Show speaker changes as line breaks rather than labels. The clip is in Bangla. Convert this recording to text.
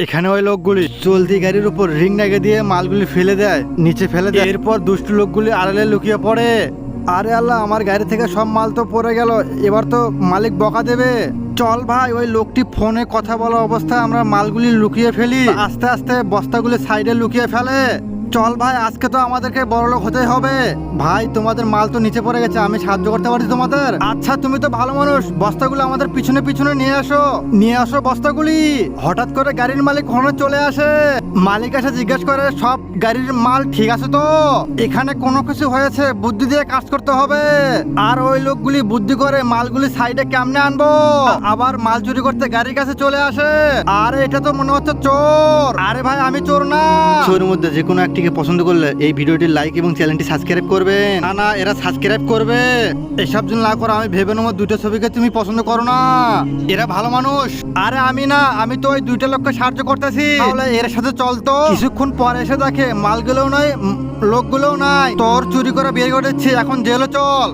এখানে ওই লোকগুলি চলতি গাড়ির উপর রিং নাগে দিয়ে মালগুলি ফেলে দেয়, নিচে ফেলে দেয়। এরপর দুষ্টু লোকগুলি আড়ালে লুকিয়ে পড়ে। আরে আল্লাহ, আমার গাড়ি থেকে সব মাল তো পড়ে গেল, এবার তো মালিক বকা দেবে। চল ভাই, ওই লোকটি ফোনে কথা বলা অবস্থায় আমরা মালগুলি লুকিয়ে ফেলি। আস্তে আস্তে বস্তাগুলি সাইডে লুকিয়ে ফেলে। চল ভাই, আজকে তো আমাদেরকে বড়লোক হতেই হবে। ভাই, তোমাদের মাল তো নিচে পড়ে গেছে, আমি সাহায্য করতে পারি তোমাদের? আচ্ছা, তুমি তো ভালো মানুষ, বস্তাগুলো আমাদের পিছনে পিছনে নিয়ে আসো বস্তাগুলি। হঠাৎ করে গাড়ির মালিক ফোনে চলে আসে। মালিক এসে জিজ্ঞেস করে, সব গাড়ির মাল ঠিক আছে তো? এখানে কোনো কিছু হয়েছে, বুদ্ধি দিয়ে কাজ করতে হবে। আর ওই লোকগুলি বুদ্ধি করে মালগুলি সাইডে কেমনে আনবো। আবার মাল চুরি করতে গাড়ির কাছে চলে আসে। আরে এটা তো মনে হচ্ছে চোর। আরে ভাই, আমি চোর না। চোরের মধ্যে যে কোনো একটিকে পছন্দ করলে এই ভিডিওটি লাইক এবং চ্যানেলটি সাবস্ক্রাইব করবেন। না, এরা সাবস্ক্রাইব করবে। এসব জন্য না করো, আমি ভেবে নেবো দুটো ছবিকে তুমি পছন্দ করো না। এরা ভালো মানুষ। আরে আমি না, আমি তো ওই দুইটা লোককে সাহায্য করতেছি। তাহলে এর সাথে চল তো। কিছুক্ষণ পরে এসে দেখে মালগুলোও নাই, লোকগুলোও নাই। তোর চুরি করে বের করে দিচ্ছি, এখন জেলে চল।